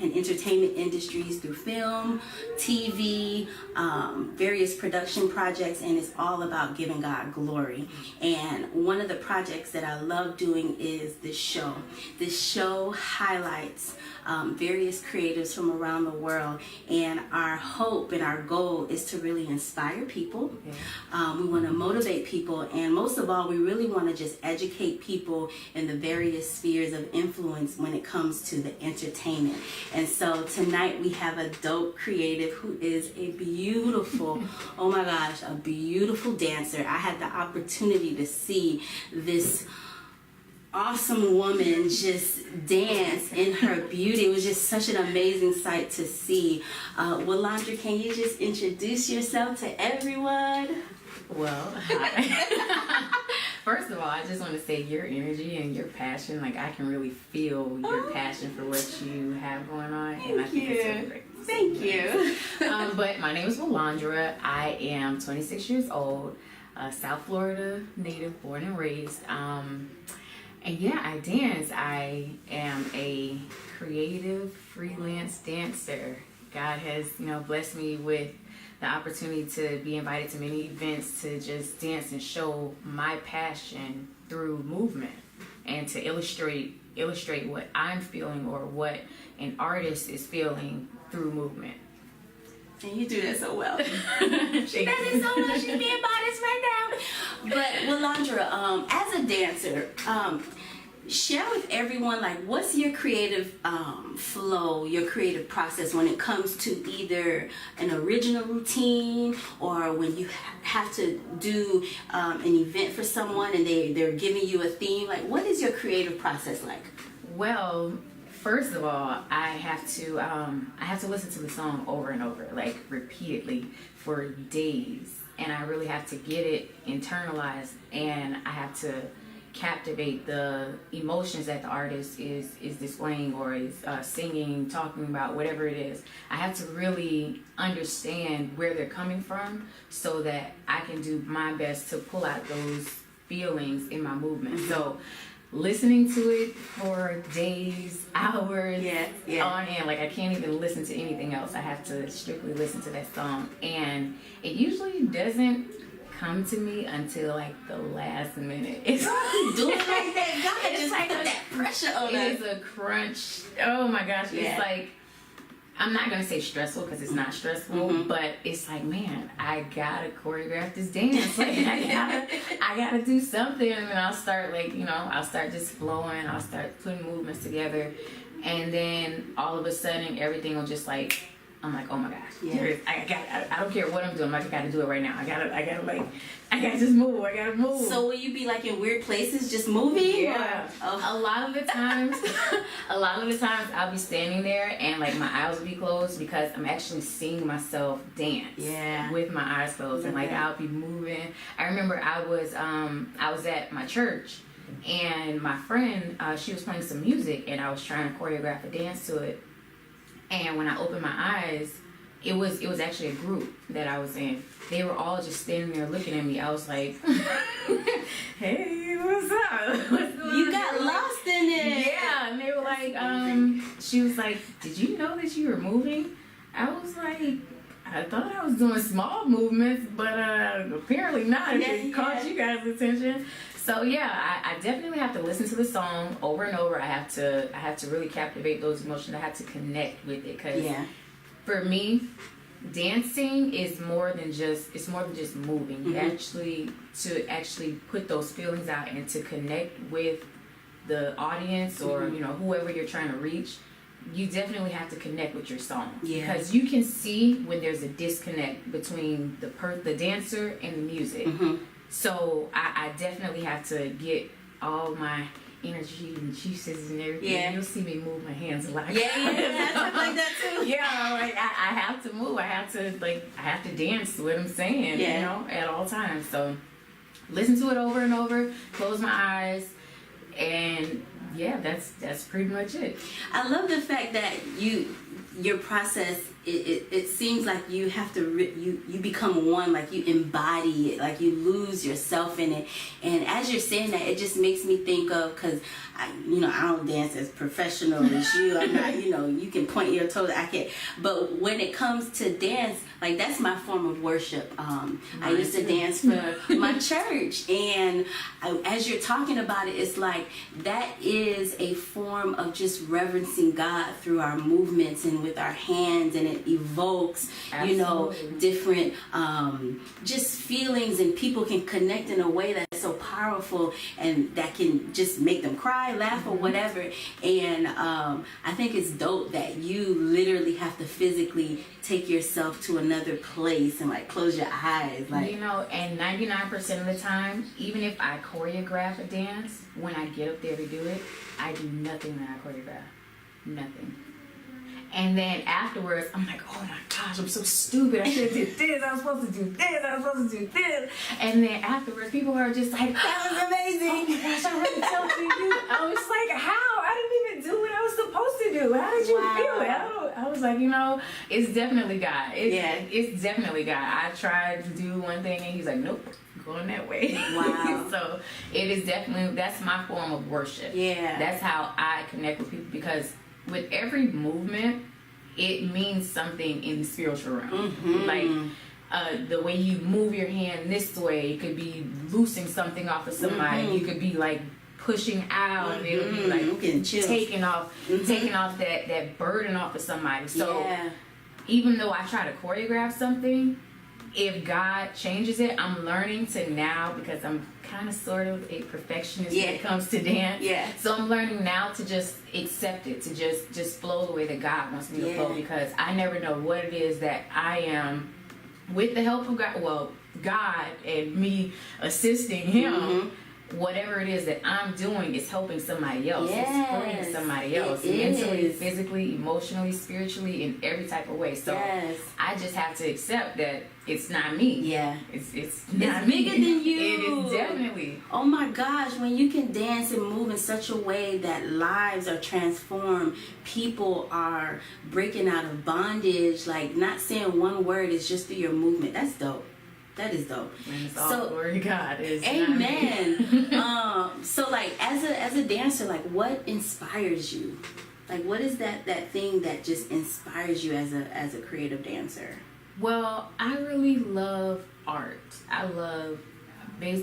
and entertainment industries through film, TV, various production projects, and it's all about giving God glory. And one of the projects that I love doing is this show. This show highlights various creatives from around the world, and our hope and our goal is to really inspire people. We want to motivate people, and most of all, we really want to just educate people in the various spheres of influence when it comes to the entertainment. And so tonight we have a dope creative who is a beautiful, oh my gosh, a beautiful dancer. I had the opportunity to see this awesome woman just dance in her beauty. It was just such an amazing sight to see. Willandra, can you just introduce yourself to everyone? Well, hi. First of all, I just want to say your energy and your passion, like I can really feel your passion for what you have going on. Thank you. It's so great. Thank you. But my name is Willandra. I am 26 years old, South Florida native, born and raised. And yeah, I dance. I am a creative freelance dancer. God has, blessed me with the opportunity to be invited to many events to just dance and show my passion through movement and to illustrate what I'm feeling or what an artist is feeling through movement. And you do that so well. She does it so well. She's being modest right now. But Willandra, as a dancer, share with everyone, like, what's your creative flow, your creative process when it comes to either an original routine or when you have to do an event for someone and they're giving you a theme. Like, what is your creative process like? Well, first of all, I have to listen to the song over and over, like repeatedly for days, and I really have to get it internalized, and I have to captivate the emotions that the artist is displaying or is singing, talking about, whatever it is. I have to really understand where they're coming from so that I can do my best to pull out those feelings in my movement. So listening to it for days, hours on end, like I can't even listen to anything else. I have to strictly listen to that song, and it usually doesn't come to me until like the last minute. It's doing like that. God, just like put that pressure on us. It is a crunch. Oh my gosh, it's like, I'm not gonna say stressful because it's not stressful, but it's like, man, I gotta choreograph this dance. Like I gotta do something, and then I'll start I'll start just flowing. I'll start putting movements together, and then all of a sudden everything will just like, I'm like, oh my gosh, I don't care what I'm doing. I gotta do it right now. I gotta just move. I gotta move. So will you be like in weird places just moving? Yeah. A lot of the times I'll be standing there and like my eyes will be closed because I'm actually seeing myself dance. Yeah. With my eyes closed, and like I'll be moving. I remember I was at my church, and my friend, she was playing some music, and I was trying to choreograph a dance to it. And when I opened my eyes, it was actually a group that I was in. They were all just standing there looking at me. I was like, hey, what's up? You got lost in it. Yeah, and they were like, she was like, did you know that you were moving? I was like, I thought I was doing small movements, but apparently not. It caught you guys' attention. So yeah, I definitely have to listen to the song over and over. I have to really captivate those emotions. I have to connect with it because for me, dancing is more than just moving. You actually put those feelings out and to connect with the audience or whoever you're trying to reach. You definitely have to connect with your song because you can see when there's a disconnect between the dancer and the music. So I definitely have to get all my energy and juices and everything. Yeah. You'll see me move my hands a lot. Yeah, stuff like that too. Yeah, like I have to move. I have to dance to what I'm saying, at all times. So listen to it over and over, close my eyes, and that's pretty much it. I love the fact that your process it seems like you have to you become one, like you embody it, like you lose yourself in it. And as you're saying that, it just makes me think of, because I don't dance as professional as you. I'm not, you can point your toes, I can't. But when it comes to dance, like that's my form of worship. I used to dance for my church, and as you're talking about it, it's like that is a form of just reverencing God through our movements and with our hands, and it evokes, different just feelings, and people can connect in a way that's so powerful, and that can just make them cry, laugh, or whatever. And I think it's dope that you literally have to physically take yourself to another place and like close your eyes, like, and 99% of the time, even if I choreograph a dance, when I get up there to do it, I do nothing that I choreograph. Nothing. And then afterwards, I'm like, oh my gosh, I'm so stupid. I should have did this. I was supposed to do this. I was supposed to do this. And then afterwards, people are just like, that was amazing. Oh my gosh, I really told you. I was like, how? I didn't even do what I was supposed to do. How did you feel it? I was like, it's definitely God. It's definitely God. I tried to do one thing, and he's like, nope, going that way. Wow. So it is definitely, that's my form of worship. Yeah. That's how I connect with people, because with every movement, it means something in the spiritual realm. Like the way you move your hand this way, it could be loosing something off of somebody. You could be like pushing out, and it'll be like taking off that burden off of somebody. So even though I try to choreograph something, if God changes it, I'm learning to now, because I'm kind of sort of a perfectionist when it comes to dance. So I'm learning now to just accept it, to just flow the way that God wants me to flow, because I never know what it is that I am, with the help of God, God and me assisting Him. Whatever it is that I'm doing is helping somebody else. It's freeing somebody else. Mentally, physically, emotionally, spiritually, in every type of way. So I just have to accept that it's not me. It's not bigger than you. It is definitely. Oh my gosh, when you can dance and move in such a way that lives are transformed, people are breaking out of bondage, like not saying one word, is just through your movement. That's dope. That is dope. And it's all glory to God. Amen. So like as a dancer, like what inspires you? Like what is that thing that just inspires you as a creative dancer? Well, I really love art. I love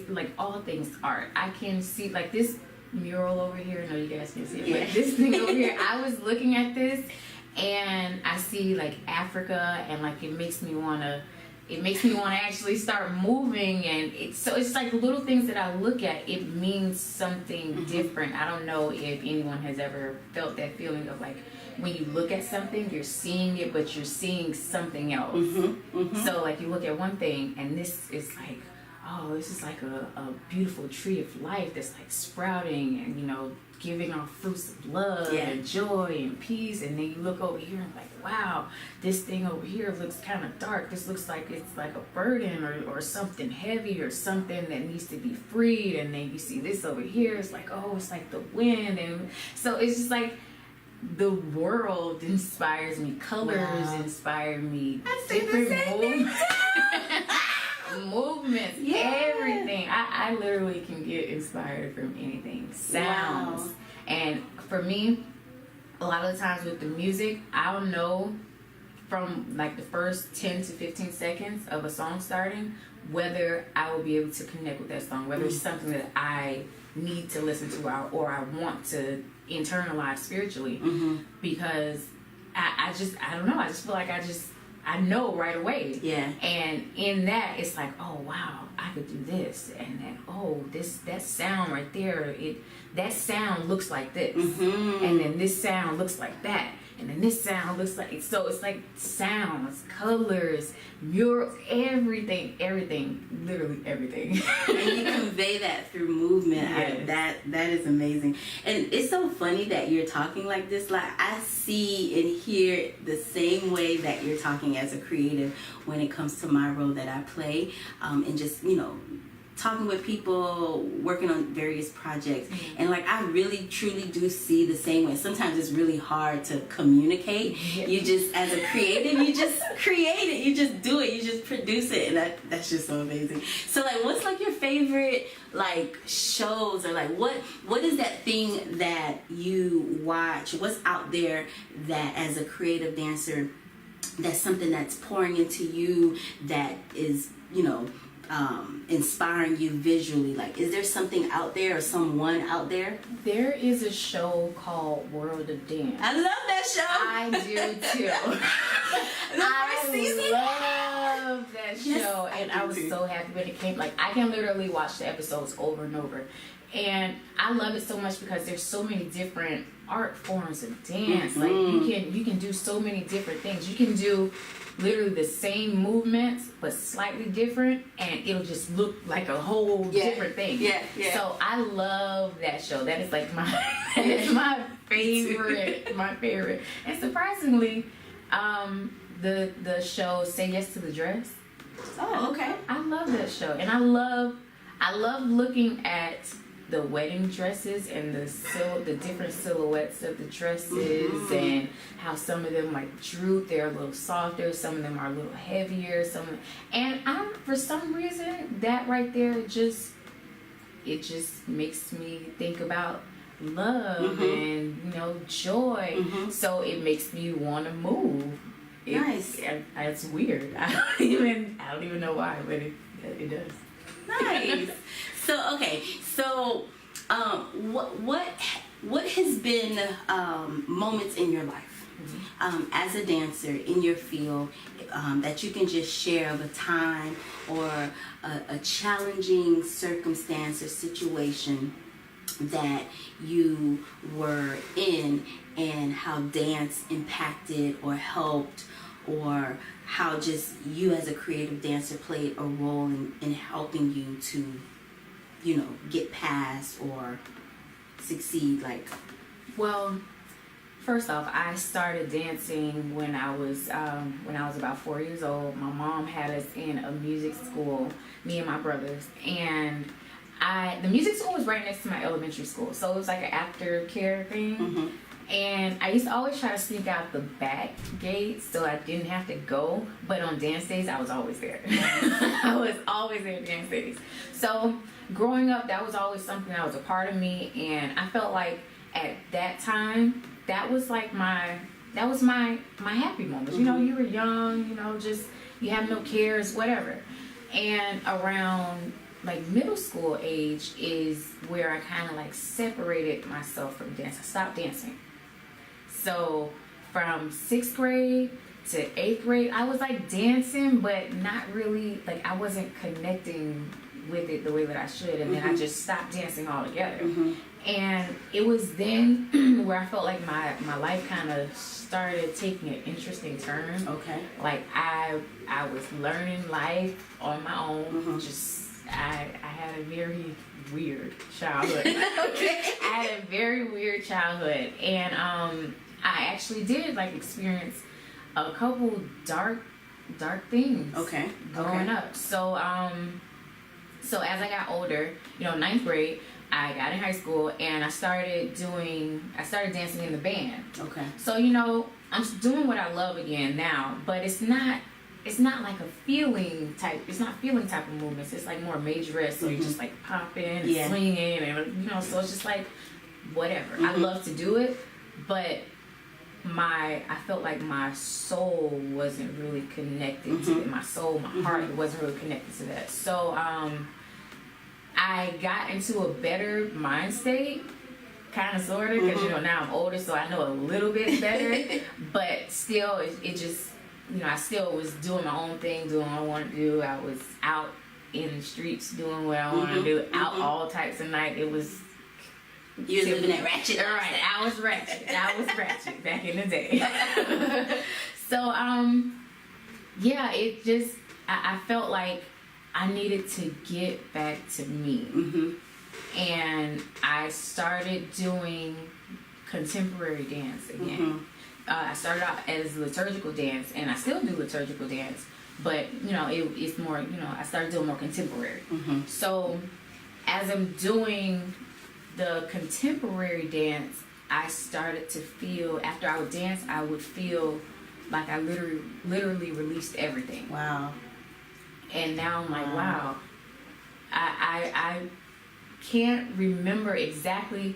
like all things art. I can see like this mural over here. No, you guys can see it. But this thing over here, I was looking at this, and I see like Africa, and like it makes me want to actually start moving. And it's like little things that I look at, it means something different. I don't know if anyone has ever felt that feeling of like when you look at something, you're seeing it, but you're seeing something else. So like you look at one thing, and this is like, oh, this is like a beautiful tree of life that's like sprouting and giving off fruits of love and joy and peace. And then you look over here and like, wow, this thing over here looks kind of dark. This looks like it's like a burden or something heavy or something that needs to be freed. And then you see this over here, it's like, oh, it's like the wind. And so it's just like the world inspires me. Colors inspire me. Different movements, everything. I literally can get inspired from anything. Sounds. And for me, a lot of the times with the music, I'll know from like the first 10 to 15 seconds of a song starting whether I will be able to connect with that song, whether it's something that I need to listen to or I want to internalize spiritually. Because I don't know, I just feel like I know right away. And in that, it's like, oh wow, I could do this, and then that sound right there, that sound looks like this, and then this sound looks like that, and then this sound looks like. So it's like sounds, colors, murals, everything, literally everything. And you convey that through movement. That is amazing. And it's so funny that you're talking like this. Like I see and hear the same way that you're talking as a creative when it comes to my role that I play, and just talking with people, working on various projects, and like I really truly do see the same way. Sometimes it's really hard to communicate. You just, as a creative, you just create it, you just do it, you just produce it, and that's just so amazing. So like, what's like your favorite like shows, or like what is that thing that you watch? What's out there that as a creative dancer, that's something that's pouring into you, that is, you know, inspiring you visually? Like, is there something out there or someone out there? There is a show called World of Dance. I love that show. I do too. I love that show, and I was so happy when it came. Like, I can literally watch the episodes over and over, and I love it so much because there's so many different art forms of dance. Like, you can do so many different things. You can do literally the same movements but slightly different, and it'll just look like a whole different thing. So I love that show. That is like my favorite. My favorite. And surprisingly, the show Say Yes to the Dress. Oh, okay. I love that show, and I love looking at the wedding dresses and the different silhouettes of the dresses, and how some of them like droop, they're a little softer, some of them are a little heavier, and for some reason that right there it just makes me think about love and, you know, joy. So it makes me want to move. Nice. It's weird. I don't even know why, but it does. Nice. So okay, so what has been moments in your life as a dancer in your field that you can just share of a time or a challenging circumstance or situation that you were in, and how dance impacted or helped, or how just you as a creative dancer played a role in helping you to, you know, get past or succeed? Like, well, first off, I started dancing when I was about 4 years old. My mom had us in a music school, me and my brothers, and the music school was right next to my elementary school, so it was like an aftercare thing. And I used to always try to sneak out the back gate so I didn't have to go. But on dance days, I was always there. I was always there on dance days. So growing up, that was always something that was a part of me. And I felt like at that time, that was like my happy moments. You know, you were young, you know, just, you have no cares, whatever. And around like middle school age is where I kind of like separated myself from dance. I stopped dancing. So from 6th grade to 8th grade, I was like dancing, but not really, like I wasn't connecting with it the way that I should. And then I just stopped dancing altogether. And it was then where I felt like my life kind of started taking an interesting turn. okay. Like I was learning life on my own. I had a very weird childhood. I had a very weird childhood, and I actually did like experience a couple dark things. Growing up. So so as I got older, you know, 9th grade, I got in high school and I started dancing in the band. So, you know, I'm doing what I love again now, but it's not like a feeling type of movements. It's like more majorist, so you're just like popping and swinging, and, you know, so it's just like whatever. I love to do it, but I felt like my soul wasn't really connected to it. My soul, my heart wasn't really connected to that. So I got into a better mind state, kind of, sort of, because, you know, now I'm older, so I know a little bit better, but still, it just, you know, I still was doing my own thing, doing what I wanted to do. I was out in the streets doing what I wanted to do, out all types of night. It was... You were living that ratchet. Right, I was ratchet back in the day. So, yeah, it just... I felt like I needed to get back to me. And I started doing contemporary dance again. I started out as liturgical dance, and I still do liturgical dance, but it's more, I started doing more contemporary. So as I'm doing the contemporary dance, I started to feel, after I would dance, I would feel like I literally released everything. Wow. And now I'm like, wow. I can't remember exactly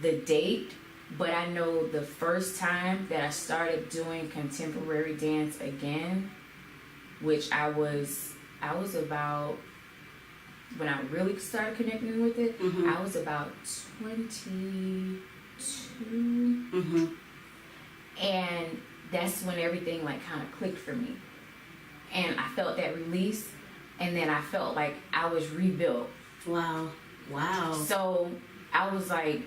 the date, but I know the first time that I started doing contemporary dance again, which I was about, when I really started connecting with it, I was about 22. And that's when everything like kind of clicked for me. And I felt that release, and then I felt like I was rebuilt. Wow. So I was like,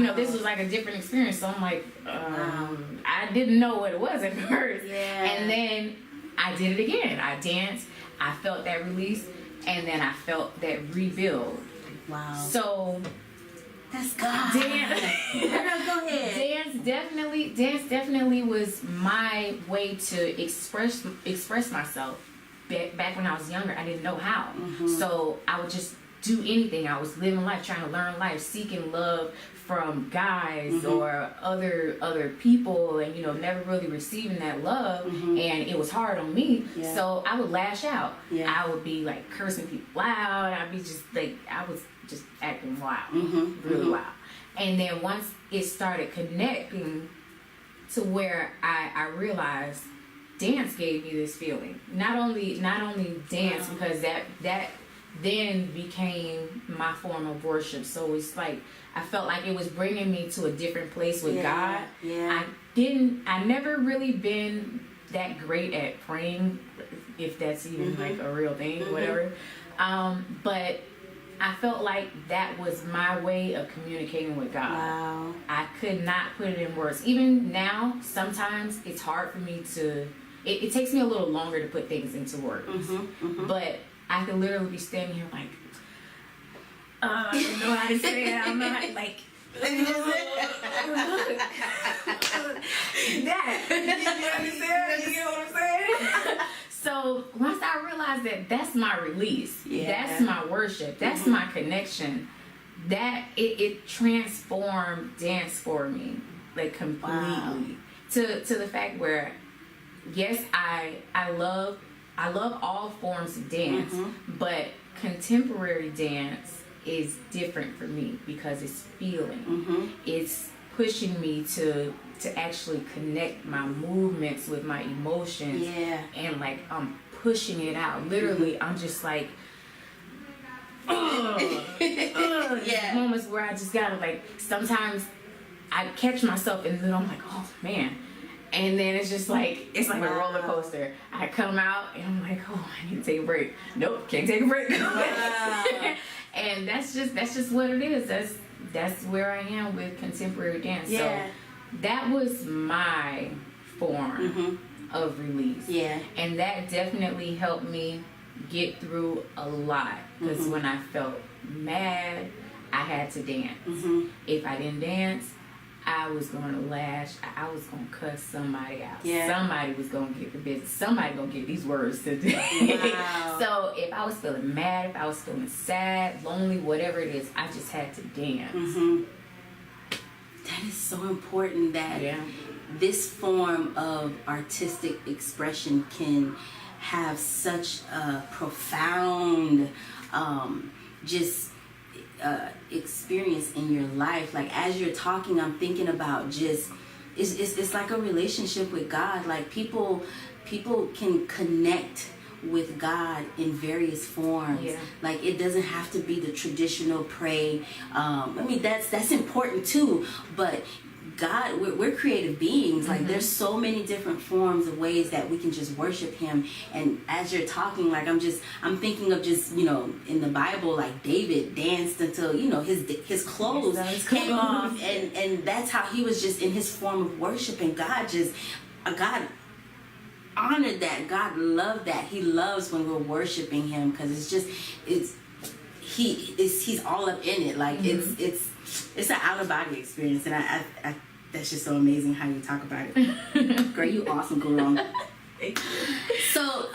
this was like a different experience. So I'm like, I didn't know what it was at first. Yeah. And then I did it again. I danced, I felt that release, and then I felt that rebuild. Wow. So that's God. Dance, go ahead. Dance definitely was my way to express myself. Back when I was younger, I didn't know how. So I would just do anything. I was living life, trying to learn life, seeking love from guys or other people, and never really receiving that love, and it was hard on me. So I would lash out. I would be like cursing people out. I'd be just like, I was just acting wild, really wild. And then once it started connecting to where I realized dance gave me this feeling. Not only dance, because that then became my form of worship. So it's like I felt like it was bringing me to a different place with God. I never really been that great at praying, if that's even like a real thing, whatever. But I felt like that was my way of communicating with God. Wow. I could not put it in words. Even now, sometimes it's hard for me to. It takes me a little longer to put things into words. But I could literally be standing here like, I don't know how to say it. I'm not like. That. You understand? You get what I'm saying? So once I realized that that's my release, that's my worship, that's my connection, that it transformed dance for me, like completely, to the fact where, yes, I love all forms of dance, but contemporary dance is different for me because it's feeling, it's pushing me to actually connect my movements with my emotions, and like I'm pushing it out. Literally, I'm just like, moments where I just gotta like. Sometimes I catch myself and then I'm like, oh man, and then it's just like it's like a roller coaster. I come out and I'm like, oh, I need to take a break. Nope, can't take a break. And that's just what it is. That's where I am with contemporary dance. So that was my form of release. And that definitely helped me get through a lot. Because when I felt mad, I had to dance. If I didn't dance, I was going to lash. I was going to cuss somebody out. Somebody was going to get the business. Somebody going to get these words today. So if I was feeling mad, if I was feeling sad, lonely, whatever it is, I just had to dance. That is so important that this form of artistic expression can have such a profound experience in your life. Like as you're talking, I'm thinking about just it's like a relationship with God. Like people can connect with God in various forms. Like it doesn't have to be the traditional pray. I mean that's important too, but God, we're creative beings. Like there's so many different forms of ways that we can just worship Him. And as you're talking, like I'm thinking of just in the Bible, like David danced until his clothes came off, and that's how he was just in his form of worship. And God honored that. God loved that. He loves when we're worshiping Him because He's all up in it. Like it's an out of body experience, and I that's just so amazing how you talk about it. Girl, you awesome, girl. Thank you. So,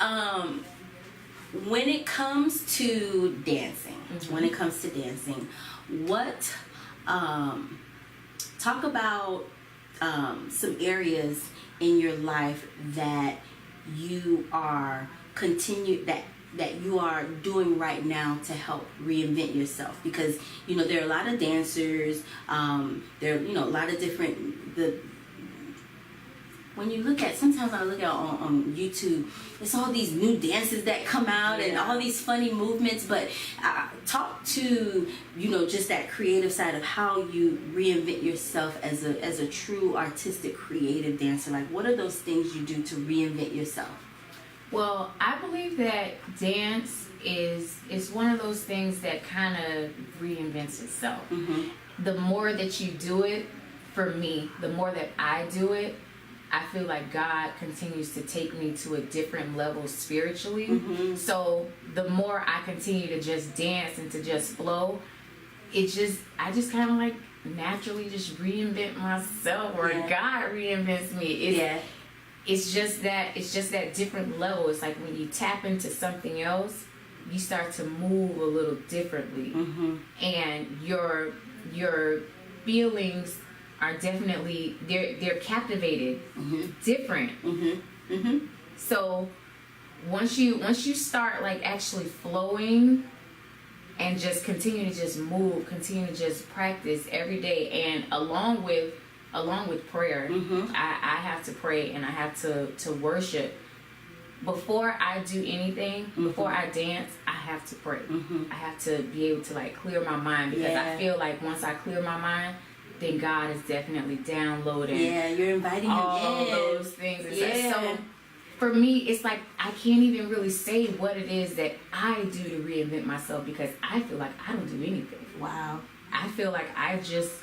when it comes to dancing, what, talk about some areas in your life that you are that you are doing right now to help reinvent yourself, because there are a lot of dancers, there are a lot of different when you look at, sometimes when I look at on YouTube, it's all these new dances that come out and all these funny movements, but talk to, just that creative side of how you reinvent yourself as a true artistic creative dancer. Like, what are those things you do to reinvent yourself? Well, I believe that dance is one of those things that kind of reinvents itself. Mm-hmm. The more that you do it, for me, the more that I do it, I feel like God continues to take me to a different level spiritually. Mm-hmm. So the more I continue to just dance and to just flow, I just kind of like naturally just reinvent myself, or God reinvents me. It's just that different level. It's like when you tap into something else, you start to move a little differently, mm-hmm. and your feelings are definitely they're captivated, mm-hmm. different. Mm-hmm. Mm-hmm. So once you start like actually flowing and just continue to just move, continue to just practice every day, and along with prayer, mm-hmm. I have to pray and I have to worship. Before I do anything, mm-hmm. before I dance, I have to pray. Mm-hmm. I have to be able to like clear my mind, because I feel like once I clear my mind, then God is definitely downloading. Yeah, you're inviting Him all in. those things. Yeah. So for me, it's like I can't even really say what it is that I do to reinvent myself, because I feel like I don't do anything. Wow. I feel like I just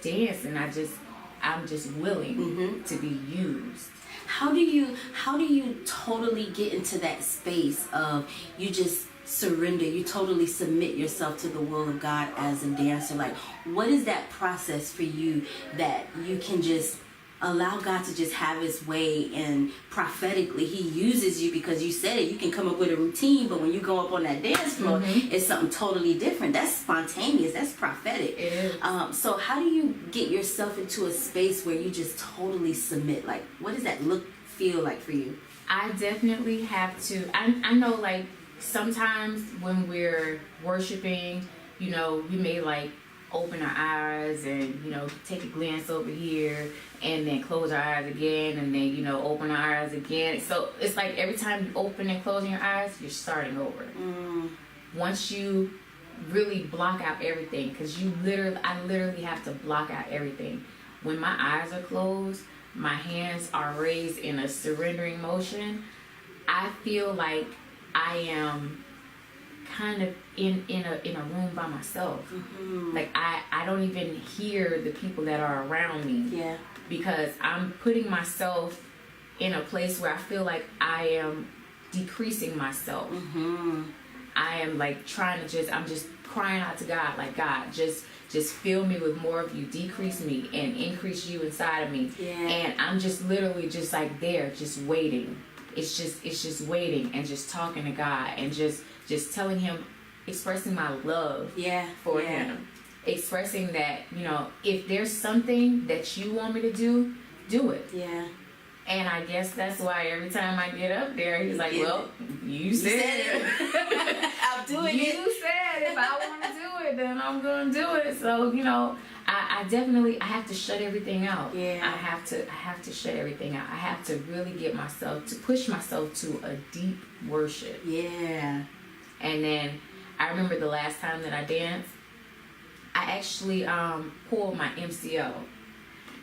dance, and I'm just willing mm-hmm. to be used. How do you totally get into that space of you just surrender, you totally submit yourself to the will of God as a dancer? Like, what is that process for you that you can just allow God to just have His way, and prophetically He uses you? Because you said it, you can come up with a routine, but when you go up on that dance floor, mm-hmm. it's something totally different. That's spontaneous, that's prophetic. It is. So how do you get yourself into a space where you just totally submit? Like, what does that feel like for you? I definitely have to. I know, like, sometimes when we're worshiping, we may like open our eyes and take a glance over here, and then close our eyes again, and then open our eyes again. So it's like every time you open and closing your eyes, you're starting over. Once you really block out everything, because I literally have to block out everything. When my eyes are closed, my hands are raised in a surrendering motion, I feel like I am kind of in a room by myself. Mm-hmm. Like I don't even hear the people that are around me. Yeah. Because I'm putting myself in a place where I feel like I am decreasing myself. Mm-hmm. I am like I'm just crying out to God, like, God, just fill me with more of you, decrease me and increase you inside of me. Yeah. And I'm just literally just like there, just waiting. It's just waiting and just talking to God and just telling Him, expressing my love for Him. Expressing that, if there's something that you want me to do it. Yeah. And I guess that's why every time I get up there, He's like, well, you said it. I'm doing it. You said if I want to do it, then I'm going to do it. So, I definitely, I have to shut everything out. Yeah. I have to shut everything out. I have to really push myself to a deep worship. Yeah. And then I remember the last time that I danced, I actually pulled my MCL.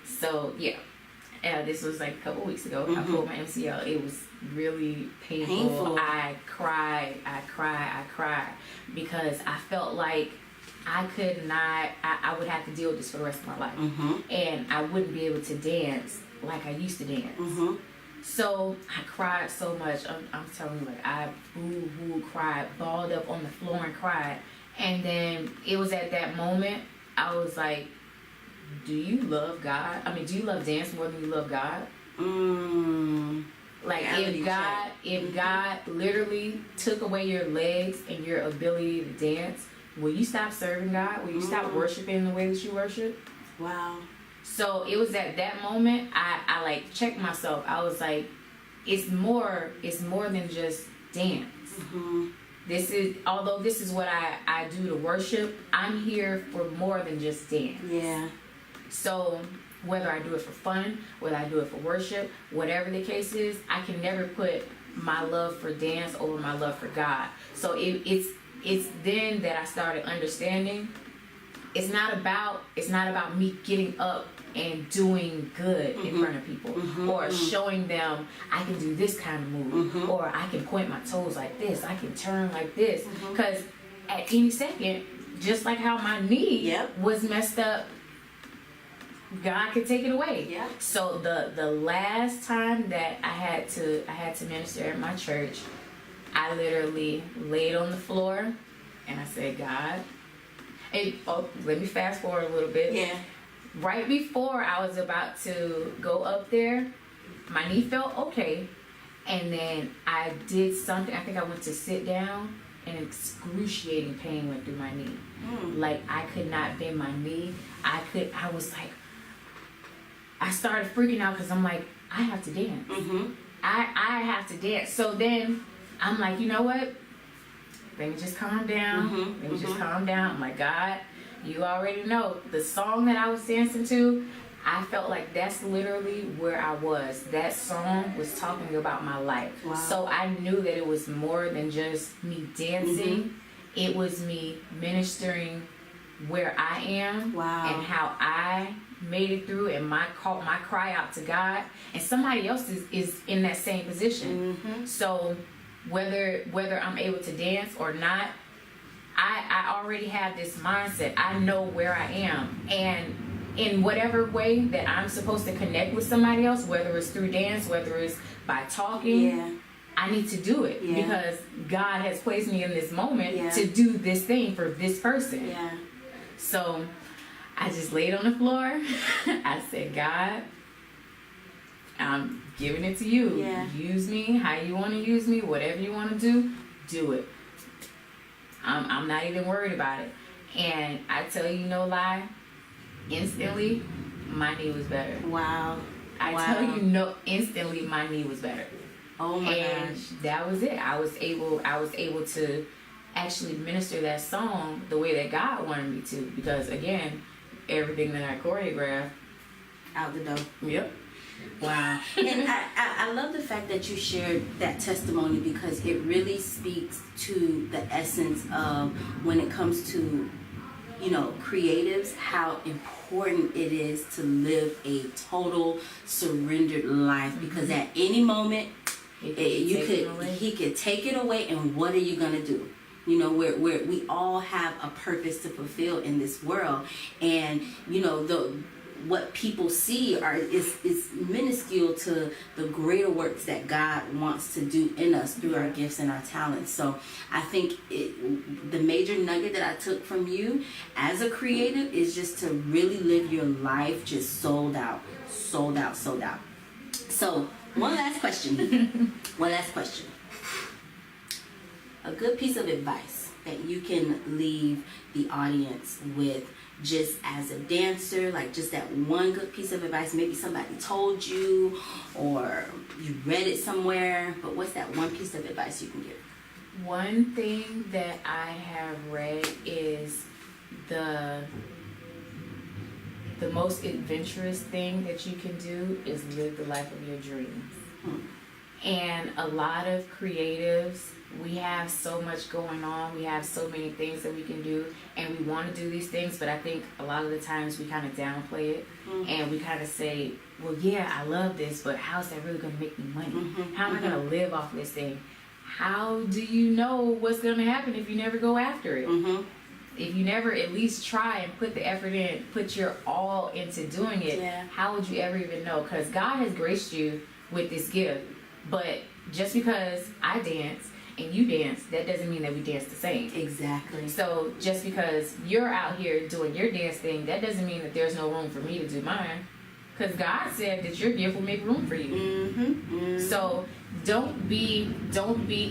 So, yeah. This was like a couple weeks ago. Mm-hmm. I pulled my MCL. It was really painful. I cried because I felt like I could not, I would have to deal with this for the rest of my life. Mm-hmm. And I wouldn't be able to dance like I used to dance. Mm-hmm. So I cried so much. I'm telling you, like, I boo-hoo cried, balled up on the floor and cried. And then it was at that moment, I was like, do you love God? I mean, do you love dance more than you love God? Like Reality if God literally took away your legs and your ability to dance, will you stop serving God? Will you stop worshiping the way that you worship? Wow. So it was at that moment I like checked myself. I was like, it's more than just dance. This is what I do to worship, I'm here for more than just dance. Yeah. So whether I do it for fun, whether I do it for worship, whatever the case is, I can never put my love for dance over my love for God. So it's then that I started understanding it's not about me getting up and doing good in front of people, or showing them I can do this kind of move, or I can point my toes like this, I can turn like this, because at any second, just like how my knee was messed up, God could take it away. Yeah. So the last time that I had to minister at my church, I literally laid on the floor and I said, God, and let me fast forward a little bit. Yeah. Right before I was about to go up there, my knee felt okay, and then I did something. I think I went to sit down, and excruciating pain went through my knee. Like I could not bend my knee. I was like, I started freaking out because I'm like, I have to dance. I have to dance. So then I'm like, you know what? Let me just calm down. Let me just calm down. I'm like, God, you already know the song that I was dancing to. I felt like that's literally where I was. That song was talking about my life. Wow. So I knew that it was more than just me dancing. It was me ministering where I am and how I made it through, and my cry out to God, and somebody else is in that same position. So whether I'm able to dance or not, I already have this mindset. I know where I am, and in whatever way that I'm supposed to connect with somebody else, whether it's through dance, whether it's by talking, I need to do it because God has placed me in this moment to do this thing for this person. So I just laid on the floor. I said, God, I'm giving it to you. Use me how you want to use me. Whatever you want to do it. I'm not even worried about it. And I tell you no lie, instantly, my knee was better. Wow. I tell you no, instantly my knee was better. Oh my gosh. That was it. I was able to actually minister that song the way that God wanted me to, because again, everything that I choreographed out the door. Yep. Wow. And I love the fact that you shared that testimony, because it really speaks to the essence of when it comes to, creatives, how important it is to live a total surrendered life, because at any moment he could take it away, and what are you gonna do? We all have a purpose to fulfill in this world, and what people see is minuscule to the greater works that God wants to do in us through our gifts and our talents. So I think the major nugget that I took from you as a creative is just to really live your life just sold out. So one last question. A good piece of advice that you can leave the audience with, just as a dancer, like just that one good piece of advice. Maybe somebody told you or you read it somewhere, but what's that one piece of advice you can give? One thing that I have read is the most adventurous thing that you can do is live the life of your dreams. And a lot of creatives, we have so much going on. We have so many things that we can do, and we want to do these things, but I think a lot of the times we kind of downplay it, and we kind of say, well, yeah, I love this, but how's that really going to make me money? How am I going to live off this thing? How do you know what's going to happen if you never go after it? If you never at least try and put the effort in, put your all into doing it, how would you ever even know? Because God has graced you with this gift, but just because I dance and you dance, that doesn't mean that we dance the same. Exactly. So just because you're out here doing your dance thing, that doesn't mean that there's no room for me to do mine. Because God said that your gift will make room for you. So don't be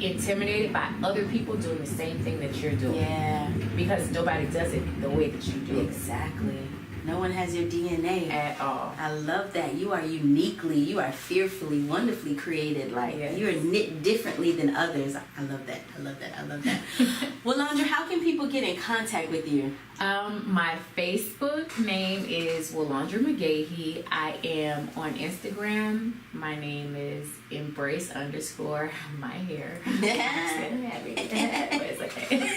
intimidated by other people doing the same thing that you're doing. Yeah. Because nobody does it the way that you do it. Exactly. No one has your DNA At all. I love that. You are fearfully, wonderfully created. Like, Yes. you are knit differently than others. I love that. Willandra, how can people get in contact with you? My Facebook name is Willandra McGahee. I am on Instagram. My name is embrace_my hair. It's okay.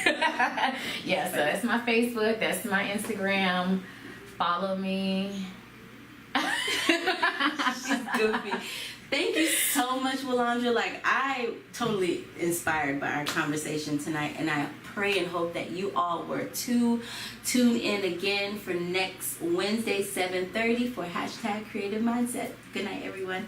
Yeah, so that's my Facebook. That's my Instagram. Follow me. She's goofy. Thank you so much, Willandra. Like, I totally inspired by our conversation tonight, and I pray and hope that you all were too. Tune in again for next Wednesday, 7:30 for #Creative Mindset. Good night, everyone.